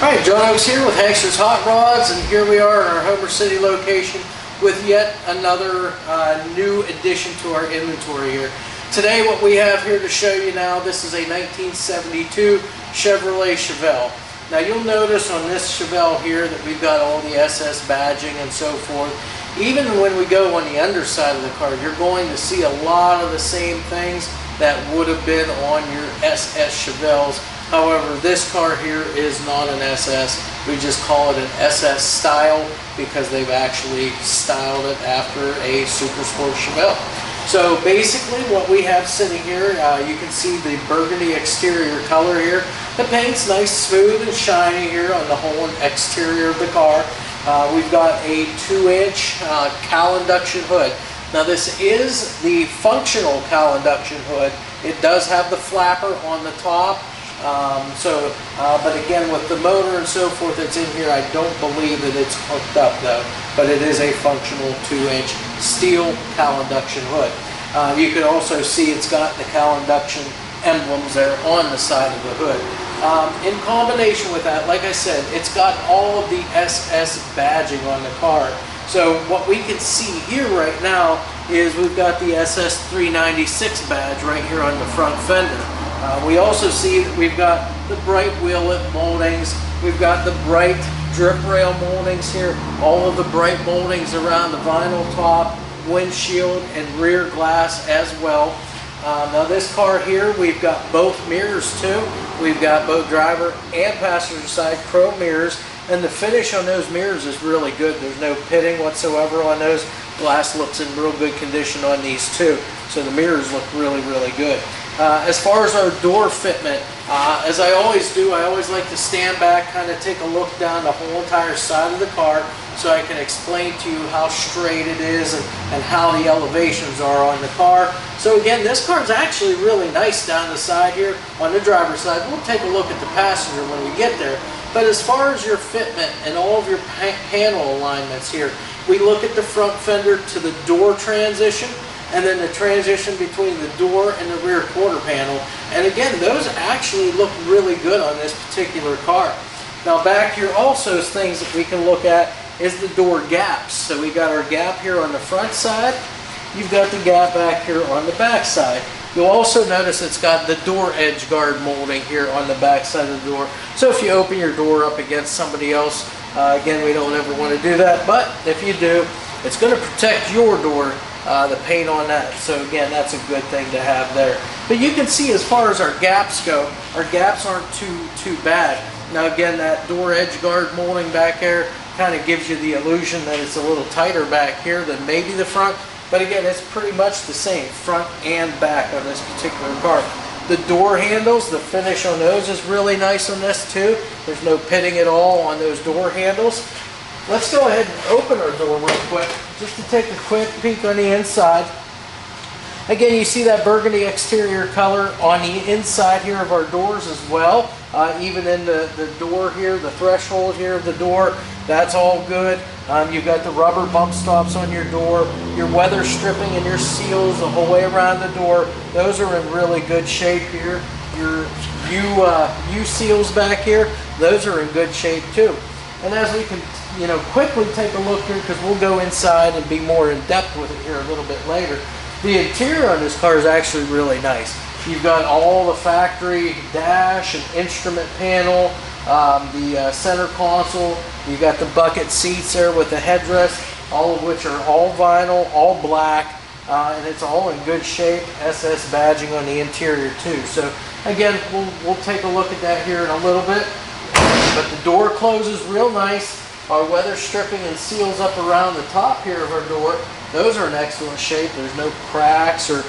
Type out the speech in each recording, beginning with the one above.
Alright, John Oaks here with HANKSTERS Hot Rods, and here we are in our Homer City location with yet another new addition to our inventory here. Today what we have here to show you now, this is a 1972 Chevrolet Chevelle. Now you'll notice on this Chevelle here that we've got all the SS badging and so forth. Even when we go on the underside of the car, you're going to see a lot of the same things that would have been on your SS Chevelles. However, this car here is not an SS. We just call it an SS style because they've actually styled it after a Super Sport Chevelle. So basically what we have sitting here, you can see the burgundy exterior color here. The paint's nice, smooth and shiny here on the whole exterior of the car. We've got a 2-inch cowl induction hood. Now this is the functional cowl induction hood. It does have the flapper on the top. But again, with the motor and so forth that's in here, I don't believe that it's hooked up though. But it is a functional 2-inch steel cowl induction hood. You can also see it's got the cowl induction emblems there on the side of the hood. In combination with that, like I said, it's got all of the SS badging on the car. So what we can see here right now is we've got the SS 396 badge right here on the front fender. We also see that we've got the bright wheel lip moldings, we've got the bright drip rail moldings here, all of the bright moldings around the vinyl top, windshield and rear glass as well. Now this car here, we've got both mirrors too. We've got both driver and passenger side chrome mirrors, and the finish on those mirrors is really good. There's no pitting whatsoever on those. Glass looks in real good condition on these too, so the mirrors look really, really good. As far as our door fitment, as I always do, I always like to stand back, kind of take a look down the whole entire side of the car so I can explain to you how straight it is and how the elevations are on the car. So again, this car is actually really nice down the side here on the driver's side. We'll take a look at the passenger when we get there. But as far as your fitment and all of your panel alignments here, we look at the front fender to the door transition, and then the transition between the door and the rear quarter panel. And again, those actually look really good on this particular car. Now back here also is things that we can look at is the door gaps. So we got our gap here on the front side. You've got the gap back here on the back side. You'll also notice it's got the door edge guard molding here on the back side of the door. So if you open your door up against somebody else, again, we don't ever want to do that, but if you do, it's going to protect your door, the paint on that. So again, that's a good thing to have there. But you can see as far as our gaps go, our gaps aren't too bad. Now again, that door edge guard molding back there kind of gives you the illusion that it's a little tighter back here than maybe the front. But again, it's pretty much the same front and back on this particular car. The door handles, the finish on those is really nice on this too. There's no pitting at all on those door handles. Let's go ahead and open our door real quick just to take a quick peek on the inside. Again, you see that burgundy exterior color on the inside here of our doors as well. Even in the door here, the threshold here of the door, that's all good. You've got the rubber bump stops on your door, your weather stripping and your seals the whole way around the door. Those are in really good shape here. Your U seals back here, those are in good shape too. And as we can, quickly take a look here, because we'll go inside and be more in depth with it here a little bit later. The interior on this car is actually really nice. You've got all the factory dash and instrument panel, the center console. You've got the bucket seats there with the headrest, all of which are all vinyl, all black, and it's all in good shape. SS badging on the interior too. So again, we'll take a look at that here in a little bit. But the door closes real nice. Our weather stripping and seals up around the top here of our door, those are in excellent shape. There's no cracks or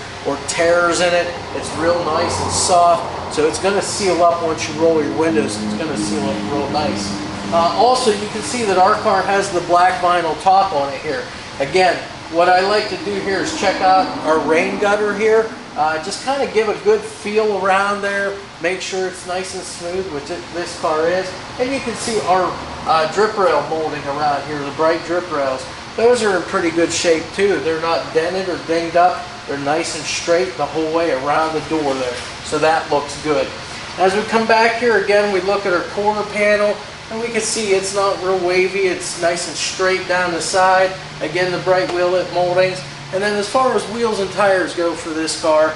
tears in it. It's real nice and soft, so it's going to seal up once you roll your windows. It's going to seal up real nice. Also, you can see that our car has the black vinyl top on it here. Again, what I like to do here is check out our rain gutter here. Just kind of give a good feel around there. Make sure it's nice and smooth, which this car is. And you can see our drip rail molding around here, the bright drip rails. Those are in pretty good shape too. They're not dented or dinged up. They're nice and straight the whole way around the door there. So that looks good. As we come back here again, we look at our quarter panel. and we can see it's not real wavy. It's nice and straight down the side. Again, the bright wheel lip moldings. And then as far as wheels and tires go for this car,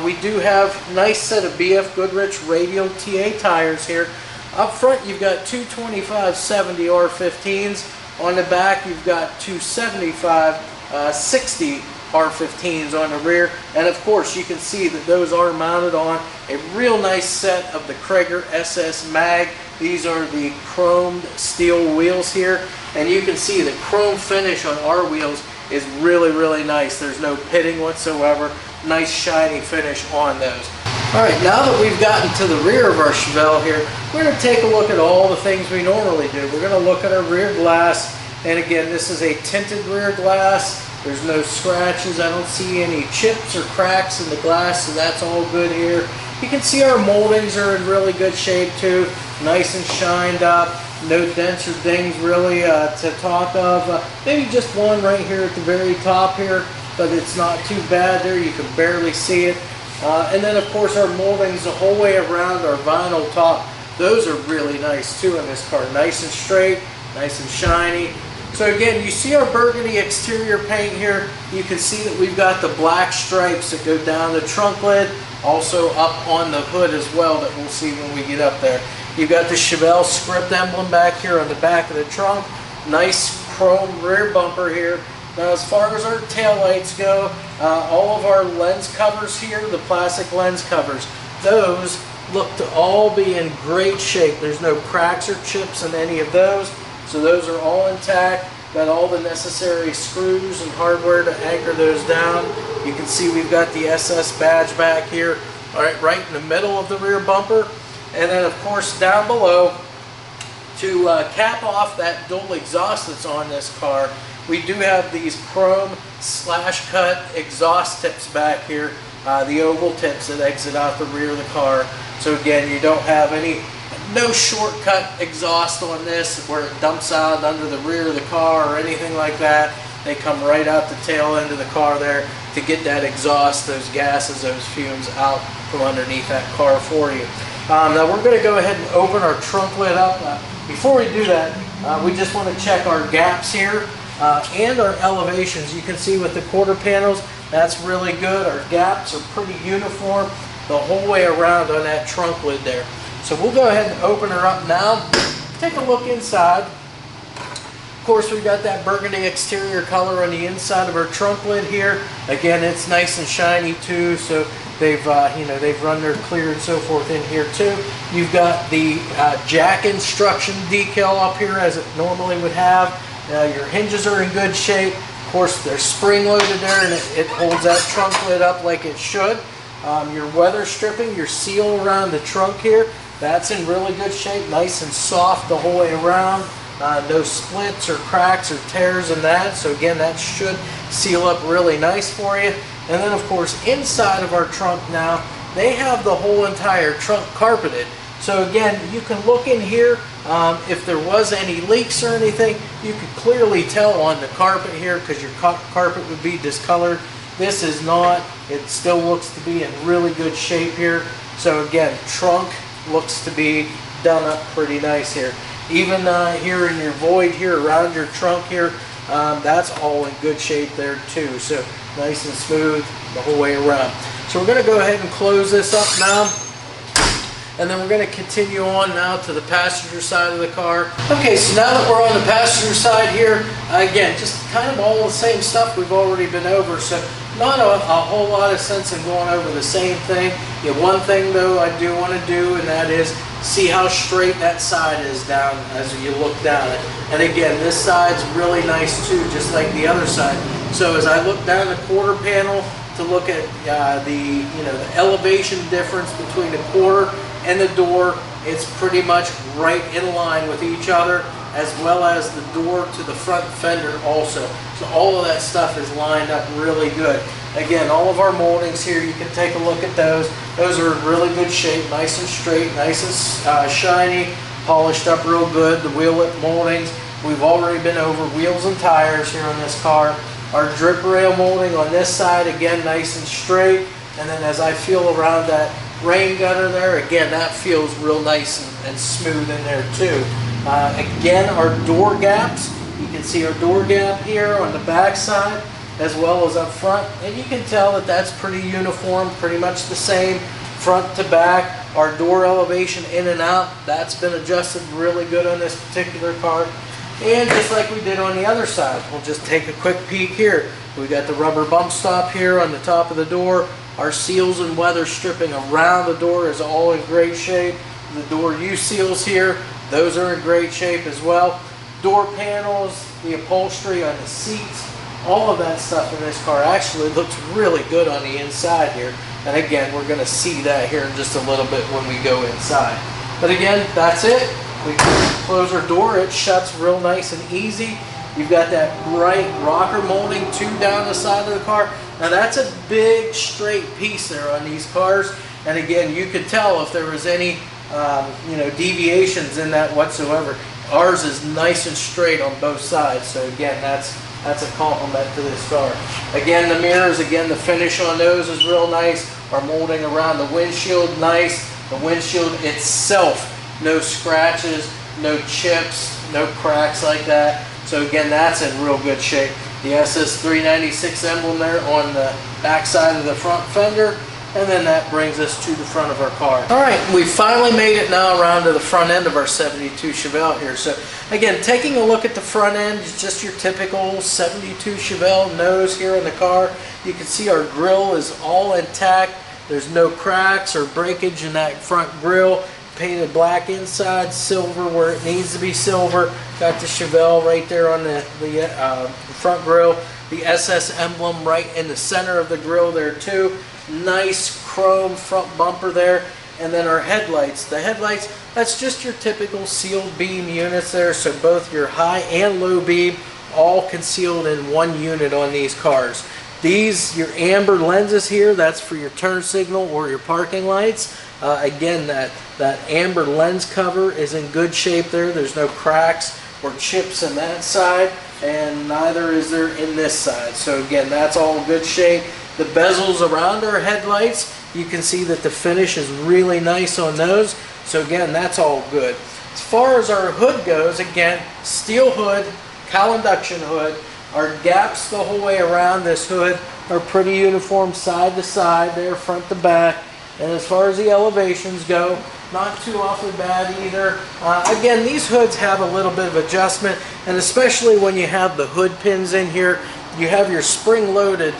we do have a nice set of BF Goodrich radial TA tires here. Up front, you've got two 25/70 R15s. On the back, you've got two 75/60 R15s on the rear. And of course, you can see that those are mounted on a real nice set of the Krager SS Mag. These are the chromed steel wheels here. And you can see the chrome finish on our wheels is really, really nice. There's no pitting whatsoever. Nice shiny finish on those. All right, now that we've gotten to the rear of our Chevelle here, we're going to take a look at all the things we normally do. We're going to look at our rear glass. And again, this is a tinted rear glass. There's no scratches. I don't see any chips or cracks in the glass, so that's all good here. You can see our moldings are in really good shape too. Nice and shined up. No dents or dings really to talk of. Maybe just one right here at the very top here, but it's not too bad there. You can barely see it. And then of course our moldings the whole way around our vinyl top. Those are really nice too in this car. Nice and straight, nice and shiny. So again, you see our burgundy exterior paint here. You can see that we've got the black stripes that go down the trunk lid, also up on the hood as well, that we'll see when we get up there. You've got the Chevelle script emblem back here on the back of the trunk. Nice chrome rear bumper here. Now as far as our taillights go, all of our lens covers here, the plastic lens covers, those look to all be in great shape. There's no cracks or chips in any of those. So those are all intact. Got all the necessary screws and hardware to anchor those down. You can see we've got the SS badge back here, all right in the middle of the rear bumper. And then of course down below, to cap off that dual exhaust that's on this car, we do have these chrome slash cut exhaust tips back here, the oval tips that exit out the rear of the car. So again, you don't have no shortcut exhaust on this where it dumps out under the rear of the car or anything like that. They come right out the tail end of the car there to get that exhaust, those gases, those fumes out from underneath that car for you. Now we're going to go ahead and open our trunk lid up. Before we do that, we just want to check our gaps here and our elevations. You can see with the quarter panels, that's really good. Our gaps are pretty uniform the whole way around on that trunk lid there. So we'll go ahead and open her up now. Take a look inside. Of course, we've got that burgundy exterior color on the inside of our trunk lid here. Again, it's nice and shiny too, so they've they've run their clear and so forth in here too. You've got the jack instruction decal up here as it normally would have. Your hinges are in good shape. Of course, they're spring loaded there, and it holds that trunk lid up like it should. Your weather stripping, your seal around the trunk here, that's in really good shape, nice and soft the whole way around. No splits or cracks or tears in that. So again, that should seal up really nice for you. And then of course, inside of our trunk now, they have the whole entire trunk carpeted. So again, you can look in here. If there was any leaks or anything, you could clearly tell on the carpet here because your carpet would be discolored. This is not. It still looks to be in really good shape here. So again, trunk looks to be done up pretty nice here. Even here in your void here around your trunk here, that's all in good shape there too. So nice and smooth the whole way around. So we're going to go ahead and close this up now. And then we're going to continue on now to the passenger side of the car. Okay, so now that we're on the passenger side here, again, just kind of all the same stuff we've already been over. So not a whole lot of sense in going over the same thing. One thing though I do want to do, and that is see how straight that side is down as you look down it. And again, this side's really nice too, just like the other side. So as I look down the quarter panel to look at the elevation difference between the quarter and the door, it's pretty much right in line with each other, as well as the door to the front fender also. So all of that stuff is lined up really good. Again, all of our moldings here, you can take a look at those. Those are in really good shape, nice and straight, nice and shiny, polished up real good. The wheel lip moldings, we've already been over wheels and tires here on this car. Our drip rail molding on this side, again, nice and straight. And then as I feel around that rain gutter there, again, that feels real nice and smooth in there too. Again, our door gaps. You can see our door gap here on the back side as well as up front, and you can tell that that's pretty uniform, pretty much the same front to back. Our door elevation in and out, that's been adjusted really good on this particular car. And just like we did on the other side, we'll just take a quick peek here. We got the rubber bump stop here on the top of the door. Our seals and weather stripping around the door is all in great shape. The door U-seals here, those are in great shape as well. Door panels, the upholstery on the seats, all of that stuff in this car actually looks really good on the inside here. And again, we're going to see that here in just a little bit when we go inside. But again, that's it. We close our door, it shuts real nice and easy. You've got that bright rocker molding too down the side of the car. Now that's a big straight piece there on these cars. And again, you could tell if there was any deviations in that whatsoever. Ours is nice and straight on both sides. So again, that's a compliment to this car. Again, the mirrors, again, the finish on those is real nice. Our molding around the windshield, nice. The windshield itself, no scratches, no chips, no cracks like that. So again, that's in real good shape. The SS396 emblem there on the back side of the front fender. And then that brings us to the front of our car. All right, we finally made it now around to the front end of our 72 Chevelle here. So again, taking a look at the front end, it's just your typical 72 Chevelle nose here in the car. You can see our grille is all intact. There's no cracks or breakage in that front grille. Painted black inside, silver where it needs to be silver. Got the Chevelle right there on the front grille. The SS emblem right in the center of the grille there too. Nice chrome front bumper there. And then our headlights. The headlights, that's just your typical sealed beam units there. So both your high and low beam all concealed in one unit on these cars. These, your amber lenses here, that's for your turn signal or your parking lights. Again, that amber lens cover is in good shape there. There's no cracks or chips in that side, and neither is there in this side. So again, that's all good shape. The bezels around our headlights, you can see that the finish is really nice on those. So again, that's all good. As far as our hood goes, again, steel hood, cowl induction hood. Our gaps the whole way around this hood are pretty uniform side to side there, front to back. And as far as the elevations go, not too awfully bad either. Again, these hoods have a little bit of adjustment, and especially when you have the hood pins in here, you have your spring-loaded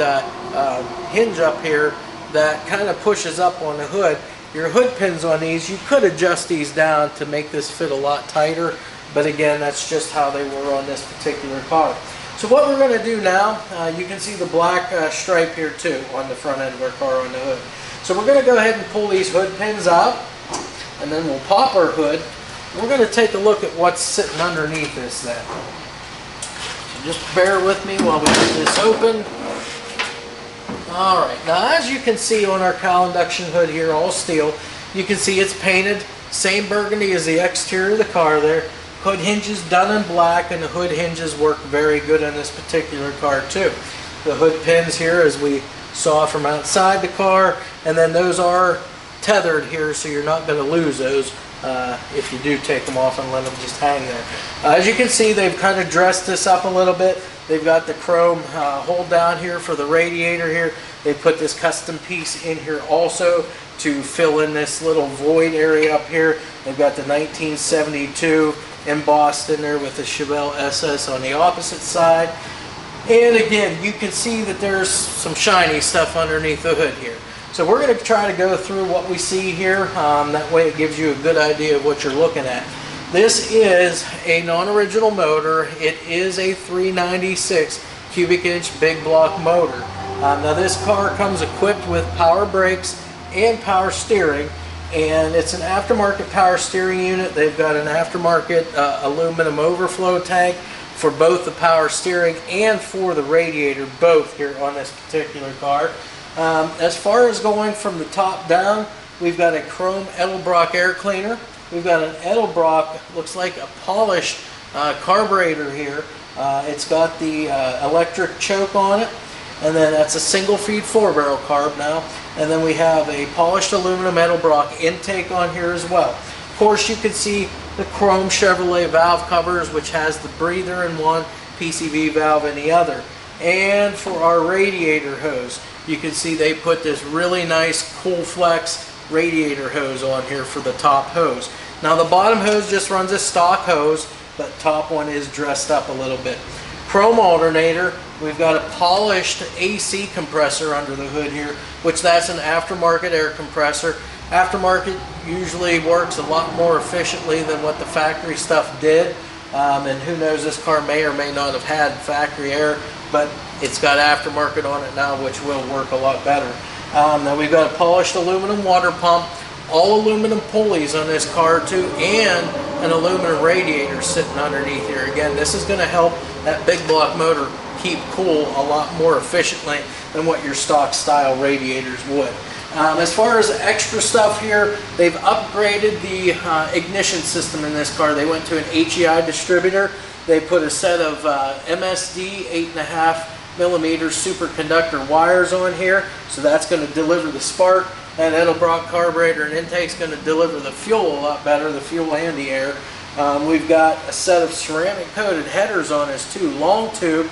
hinge up here that kind of pushes up on the hood. Your hood pins on these, you could adjust these down to make this fit a lot tighter, but again, that's just how they were on this particular car. So what we're going to do now, you can see the black stripe here too on the front end of our car on the hood. So we're going to go ahead and pull these hood pins out, and then we'll pop our hood. We're going to take a look at what's sitting underneath this then. So just bear with me while we get this open. Alright, now as you can see on our cowl induction hood here, all steel, you can see it's painted same burgundy as the exterior of the car there. Hood hinges done in black, and the hood hinges work very good on this particular car too. The hood pins here, as we saw from outside the car, and then those are tethered here, so you're not going to lose those if you do take them off and let them just hang there. As you can see, they've kind of dressed this up a little bit. They've got the chrome hold down here for the radiator here. They put this custom piece in here also to fill in this little void area up here. They've got the 1972 embossed in there with the Chevelle SS on the opposite side. And again, you can see that there's some shiny stuff underneath the hood here. So we're going to try to go through what we see here. That way it gives you a good idea of what you're looking at. This is a non-original motor. It is a 396 cubic inch big block motor. Now this car comes equipped with power brakes and power steering, and it's an aftermarket power steering unit. They've got an aftermarket aluminum overflow tank for both the power steering and for the radiator, both here on this particular car. As far as going from the top down, we've got a chrome Edelbrock air cleaner. We've got an Edelbrock, looks like a polished carburetor here. It's got the electric choke on it, and then that's a single feed 4-barrel carb now. And then we have a polished aluminum Edelbrock intake on here as well. Of course, you can see the chrome Chevrolet valve covers, which has the breather in one, PCV valve in the other. And for our radiator hose, you can see they put this really nice Cool Flex radiator hose on here for the top hose. Now the bottom hose just runs a stock hose, but top one is dressed up a little bit. Chrome alternator, we've got a polished AC compressor under the hood here, which that's an aftermarket air compressor. Aftermarket usually works a lot more efficiently than what the factory stuff did. And who knows, this car may or may not have had factory air, but it's got aftermarket on it now, which will work a lot better. Now we've got a polished aluminum water pump, all aluminum pulleys on this car too, and an aluminum radiator sitting underneath here. Again, this is going to help that big block motor keep cool a lot more efficiently than what your stock style radiators would. As far as extra stuff here, they've upgraded the ignition system in this car. They went to an HEI distributor. They put a set of MSD 8.5mm superconductor wires on here, so that's going to deliver the spark. And Edelbrock carburetor and intake's going to deliver the fuel a lot better, the fuel and the air. We've got a set of ceramic coated headers on this too, long tube,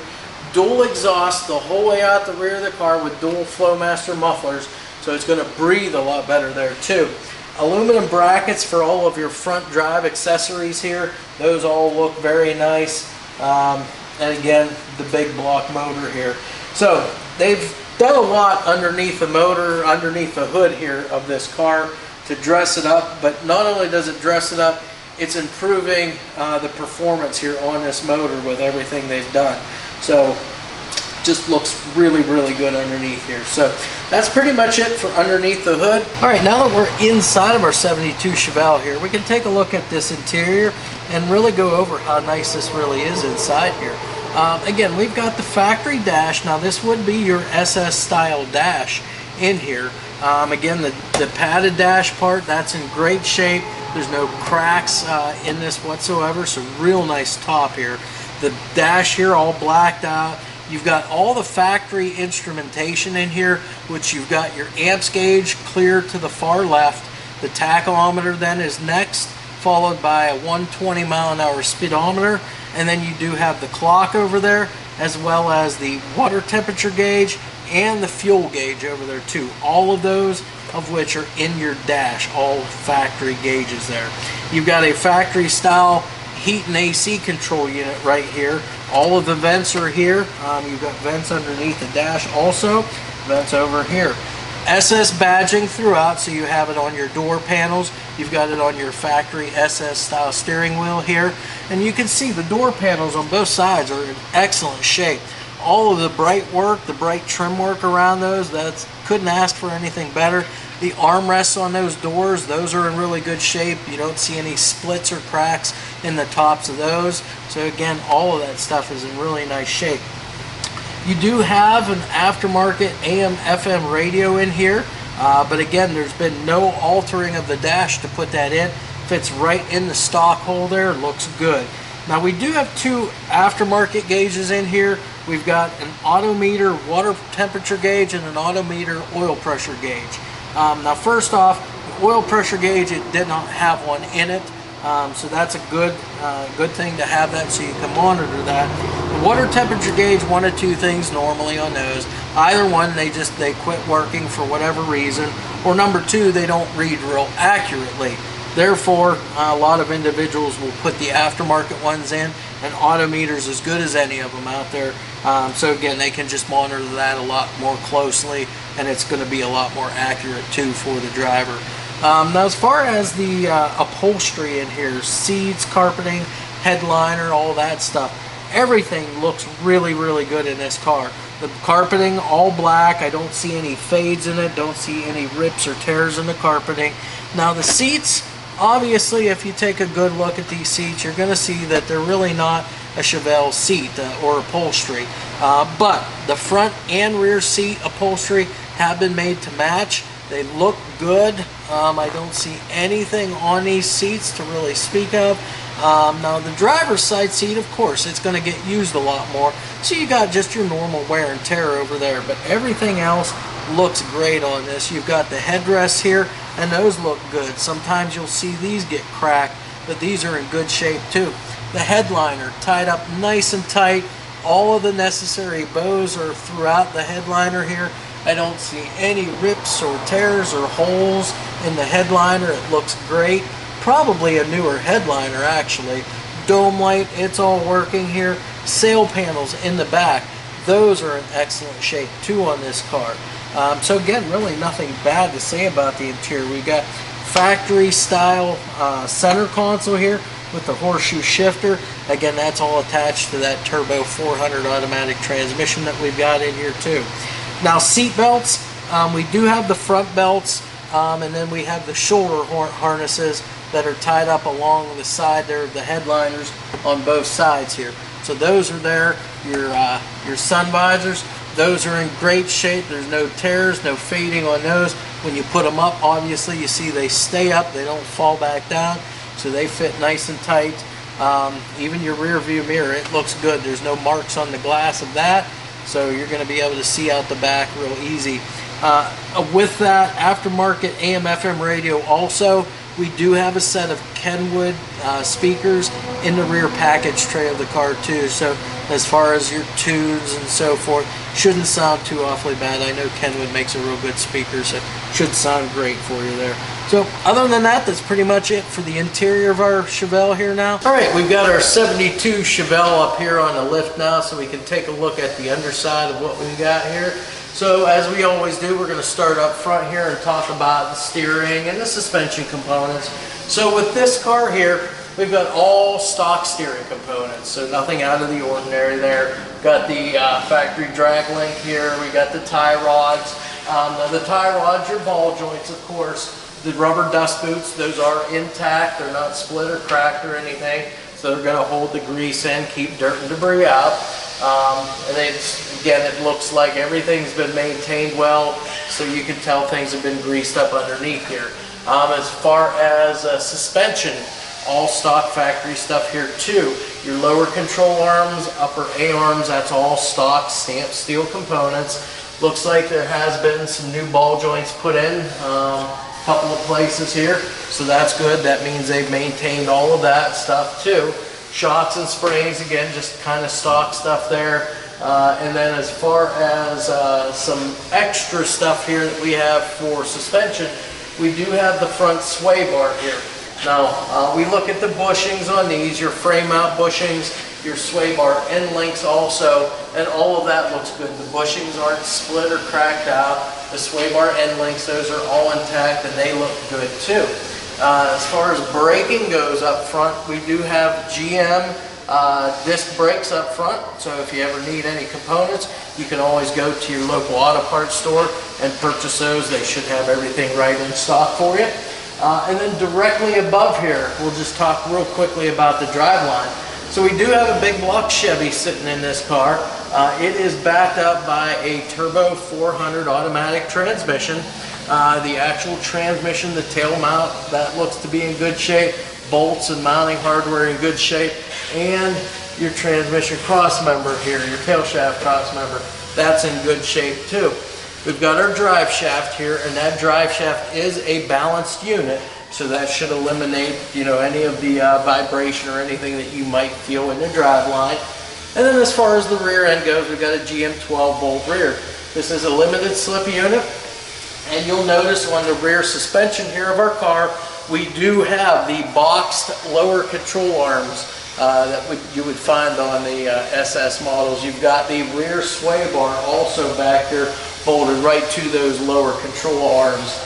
dual exhaust the whole way out the rear of the car with dual Flowmaster mufflers, so it's going to breathe a lot better there too. Aluminum brackets for all of your front drive accessories here. Those all look very nice. And again, the big block motor here. So they've done a lot underneath the motor, underneath the hood here of this car to dress it up. But not only does it dress it up, it's improving the performance here on this motor with everything they've done. So just looks really, really good underneath here. So that's pretty much it for underneath the hood. All right, now that we're inside of our 72 Chevelle here, we can take a look at this interior and really go over how nice this really is inside here. Again, we've got the factory dash. Now this would be your SS style dash in here. Again, the padded dash part, that's in great shape. There's no cracks in this whatsoever, so real nice top here. The dash here all blacked out. You've got all the factory instrumentation in here, which you've got your amps gauge clear to the far left. The tachometer then is next, followed by a 120 mile an hour speedometer, and then you do have the clock over there, as well as the water temperature gauge and the fuel gauge over there too. All of those of which are in your dash, all factory gauges there. You've got a factory style heat and AC control unit right here. All of the vents are here. You've got vents underneath the dash also, vents over here. SS badging throughout, so you have it on your door panels. You've got it on your factory SS style steering wheel here. And you can see the door panels on both sides are in excellent shape. All of the bright work, the bright trim work around those, that's couldn't ask for anything better. The armrests on those doors, those are in really good shape. You don't see any splits or cracks in the tops of those. So again, all of that stuff is in really nice shape. You do have an aftermarket AM/FM radio in here, but again, there's been no altering of the dash to put that in. Fits right in the stock hole there, looks good. Now we do have two aftermarket gauges in here. We've got an odometer water temperature gauge and an odometer oil pressure gauge. Now first off, the oil pressure gauge, it did not have one in it, so that's a good thing to have that so you can monitor that. The water temperature gauge, one of two things normally on those. Either one, they quit working for whatever reason, or number two, they don't read real accurately. Therefore, a lot of individuals will put the aftermarket ones in, and odometers as good as any of them out there. So again, they can just monitor that a lot more closely, and it's going to be a lot more accurate too for the driver. Now as far as the upholstery in here, seats, carpeting, headliner, all that stuff, everything looks really, really good in this car. The carpeting, all black. I don't see any fades in it, don't see any rips or tears in the carpeting. Now the seats, obviously, if you take a good look at these seats, you're going to see that they're really not a Chevelle seat or upholstery. But the front and rear seat upholstery have been made to match. They look good. I don't see anything on these seats to really speak of. Now the driver's side seat, of course, it's going to get used a lot more. So you got just your normal wear and tear over there. But everything else looks great on this. You've got the headrests here, and those look good. Sometimes you'll see these get cracked, but these are in good shape too. The headliner tied up nice and tight. All of the necessary bows are throughout the headliner here. I don't see any rips or tears or holes in the headliner. It looks great. Probably a newer headliner actually. Dome light, it's all working here. Sail panels in the back, those are in excellent shape too on this car. So again, really nothing bad to say about the interior. We got factory style center console here with the horseshoe shifter. Again, that's all attached to that turbo 400 automatic transmission that we've got in here too. Now seat belts, we do have the front belts, and then we have the shoulder harnesses that are tied up along the side there of the headliners on both sides here. So those are there. Your sun visors, those are in great shape. There's no tears, no fading on those. When you put them up, obviously you see they stay up, they don't fall back down, so they fit nice and tight. Even your rear view mirror, it looks good. There's no marks on the glass of that, so you're going to be able to see out the back real easy. With that aftermarket AM FM radio also, we do have a set of Kenwood speakers in the rear package tray of the car too, so as far as your tunes and so forth, shouldn't sound too awfully bad. I know Kenwood makes a real good speaker, so should sound great for you there. So other than that, that's pretty much it for the interior of our Chevelle here now. Alright, we've got our 72 Chevelle up here on the lift now, so we can take a look at the underside of what we've got here. So as we always do, we're going to start up front here and talk about the steering and the suspension components. So with this car here, we've got all stock steering components, so nothing out of the ordinary there. Got the factory drag link here, we got the tie rods. The tie rods, your ball joints of course. The rubber dust boots, those are intact, they're not split or cracked or anything, so they're going to hold the grease in, keep dirt and debris out. And again, it looks like everything's been maintained well, so you can tell things have been greased up underneath here. As far as suspension, all stock factory stuff here too. Your lower control arms, upper A arms, that's all stock stamped steel components. Looks like there has been some new ball joints put in a couple of places here, so that's good. That means they've maintained all of that stuff too. Shocks and springs, again, just kind of stock stuff there. And then as far as some extra stuff here that we have for suspension, we do have the front sway bar here. Now, we look at the bushings on these, your frame mount bushings, your sway bar end links also, and all of that looks good. The bushings aren't split or cracked out. The sway bar end links, those are all intact and they look good too. As far as braking goes up front, we do have GM disc brakes up front, so if you ever need any components, you can always go to your local auto parts store and purchase those. They should have everything right in stock for you. And then directly above here, we'll just talk real quickly about the driveline. So we do have a big block Chevy sitting in this car. It is backed up by a turbo 400 automatic transmission. The actual transmission, the tail mount, that looks to be in good shape. Bolts and mounting hardware in good shape. And your transmission cross member here, your tail shaft cross member, that's in good shape too. We've got our drive shaft here, and that drive shaft is a balanced unit, so that should eliminate, you know, any of the vibration or anything that you might feel in the drive line. And then as far as the rear end goes, we've got a GM 12-volt rear. This is a limited slip unit, and you'll notice on the rear suspension here of our car, we do have the boxed lower control arms that you would find on the SS models. You've got the rear sway bar also back here, bolted right to those lower control arms.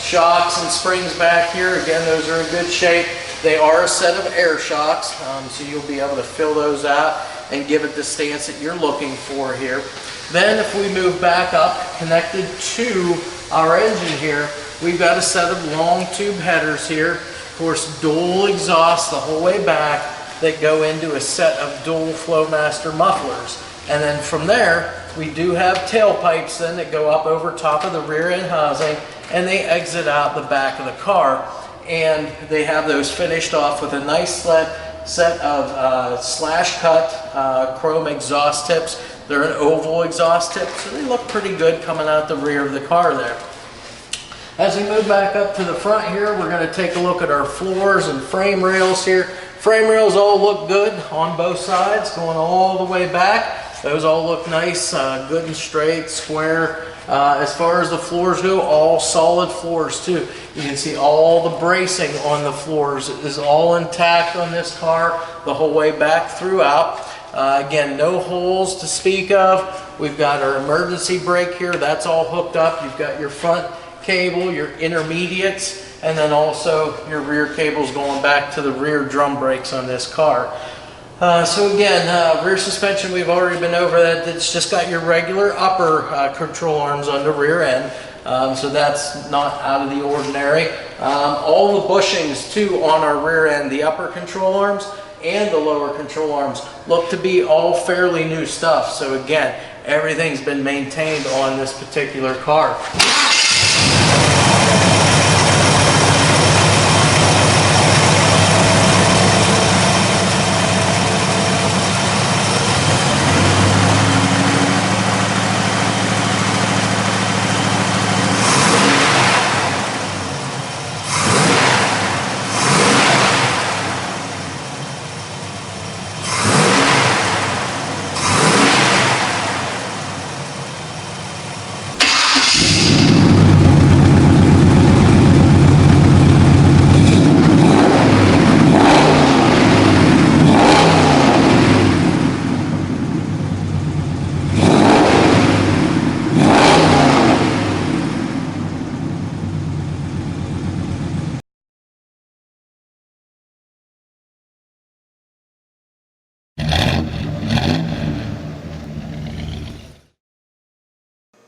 Shocks and springs back here, again, those are in good shape. They are a set of air shocks, so you'll be able to fill those out and give it the stance that you're looking for here. Then if we move back up, connected to our engine here, we've got a set of long tube headers here. Of course, dual exhaust the whole way back that go into a set of dual Flowmaster mufflers. And then from there, we do have tailpipes then that go up over top of the rear end housing, and they exit out the back of the car. And they have those finished off with a nice set of slash cut chrome exhaust tips. They're an oval exhaust tip, so they look pretty good coming out the rear of the car there. As we move back up to the front here, we're going to take a look at our floors and frame rails here. Frame rails all look good on both sides, going all the way back. Those all look nice, good and straight, square. As far as the floors go, all solid floors too. You can see all the bracing on the floors is all intact on this car the whole way back throughout. Again, no holes to speak of. We've got our emergency brake here. That's all hooked up. You've got your front cable, your intermediates, and then also your rear cables going back to the rear drum brakes on this car. So again, rear suspension, we've already been over that. It's just got your regular upper control arms on the rear end. So that's not out of the ordinary. All the bushings too on our rear end, the upper control arms and the lower control arms, look to be all fairly new stuff. So again, everything's been maintained on this particular car.